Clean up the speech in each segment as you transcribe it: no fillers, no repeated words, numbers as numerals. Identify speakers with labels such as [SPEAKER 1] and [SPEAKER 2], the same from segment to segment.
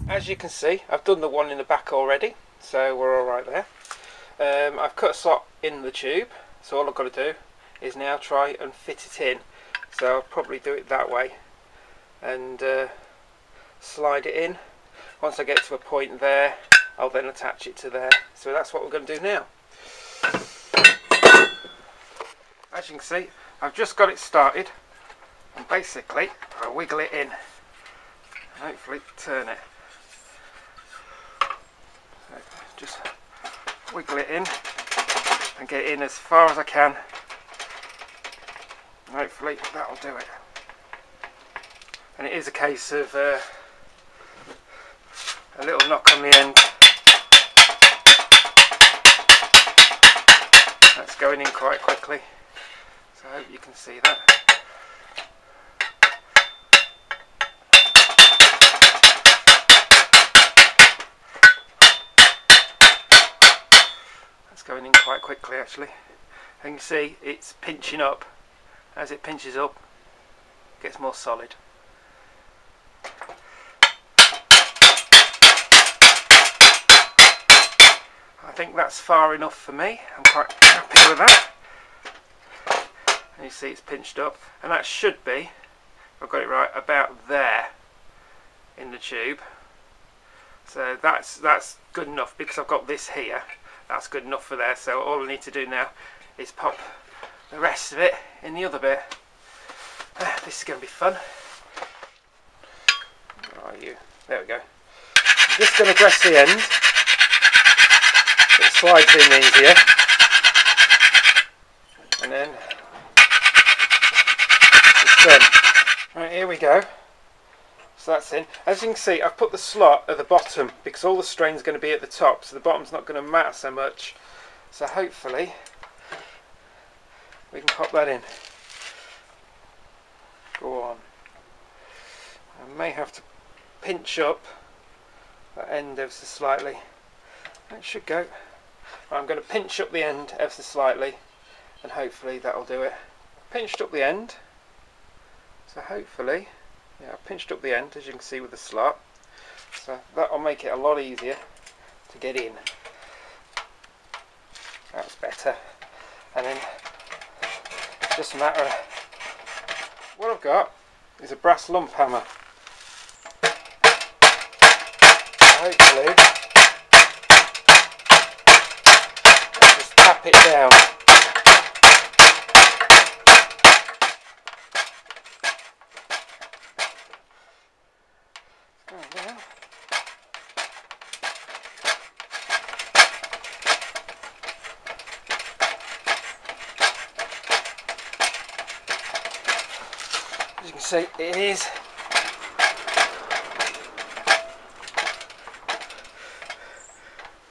[SPEAKER 1] As you can see, I've done the one in the back already, so we're alright there. I've cut a slot in the tube, so all I've got to do is now try and fit it in. So I'll probably do it that way and slide it in. Once I get to a point there, I'll then attach it to there. So that's what we're going to do now. As you can see, I've just got it started, and basically I wiggle it in and hopefully turn it. So just wiggle it in and get it in as far as I can. Hopefully that'll do it. And it is a case of a little knock on the end. That's going in quite quickly, so I hope you can see that. That's going in quite quickly actually. And you can see it's pinching up. As it pinches up, it gets more solid. I think that's far enough for me. I'm quite happy with that. And you see it's pinched up, and that should be, if I've got it right, about there in the tube. So that's good enough because I've got this here. That's good enough for there. So all I need to do now is pop the rest of it in the other bit. This is going to be fun. Where are you? There we go. I'm just going to press the end. It slides in easier. And then it's done. Right, here we go. So that's in. As you can see, I've put the slot at the bottom because all the strain's going to be at the top, so the bottom's not going to matter so much. So hopefully we can pop that in. Go on. I may have to pinch up that end ever so slightly. That should go. I'm going to pinch up the end ever so slightly, and hopefully that'll do it. Pinched up the end. So hopefully, yeah, I've pinched up the end as you can see with the slot. So that'll make it a lot easier to get in. That's better. And then just a matter of what I've got is a brass lump hammer. Hopefully I'll just tap it down. Down. As you can see, it is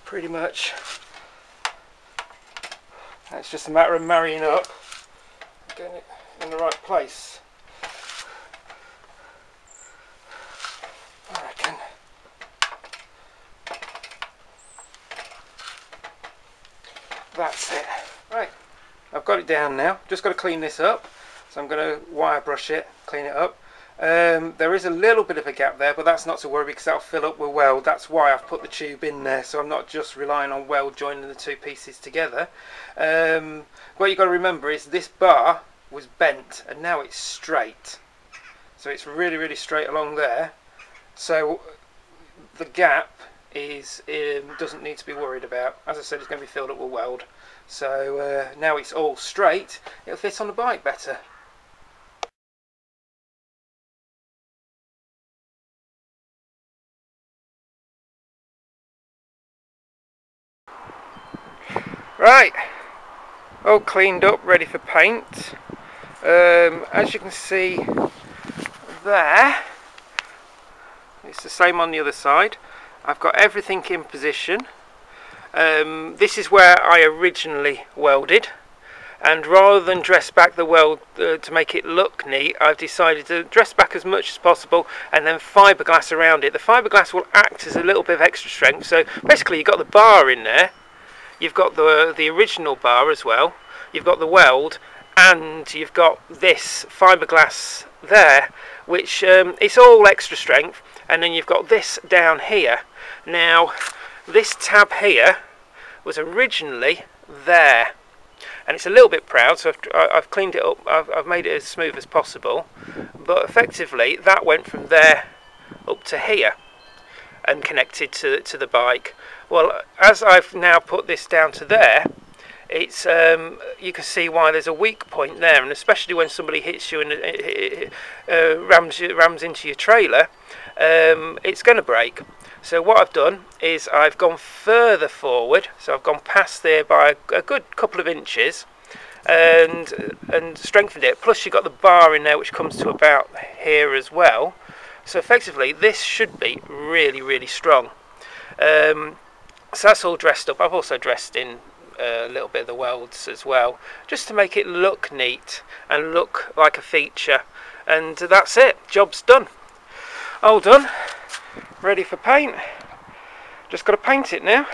[SPEAKER 1] pretty much, it's just a matter of marrying up, getting it in the right place. I reckon. That's it. Right, I've got it down now, just got to clean this up. So I'm going to wire brush it, clean it up. There is a little bit of a gap there, but that's not to worry because that'll fill up with weld. That's why I've put the tube in there, so I'm not just relying on weld joining the two pieces together. What you've got to remember is this bar was bent and now it's straight. So it's really, really straight along there. So the gap is doesn't need to be worried about. As I said, it's going to be filled up with weld. So now it's all straight, it'll fit on the bike better. Right, all cleaned up, ready for paint. As you can see there, it's the same on the other side. I've got everything in position. This is where I originally welded, and rather than dress back the weld to make it look neat, I've decided to dress back as much as possible and then fiberglass around it. The fiberglass will act as a little bit of extra strength, so basically you've got the bar in there, you've got the original bar as well, you've got the weld, and you've got this fiberglass there, which it's all extra strength, and then you've got this down here. Now this tab here was originally there, and it's a little bit proud, so I've cleaned it up, I've made it as smooth as possible, but effectively that went from there up to here and connected to the bike. Well, as I've now put this down to there, it's you can see why there's a weak point there, and especially when somebody hits you and rams into your trailer, it's going to break. So what I've done is I've gone further forward, so I've gone past there by a good couple of inches, and strengthened it. Plus you've got the bar in there which comes to about here as well. So effectively this should be really, really strong. So that's all dressed up. I've also dressed in a little bit of the welds as well, just to make it look neat and look like a feature. And that's it, job's done. All done, ready for paint. Just got to paint it now.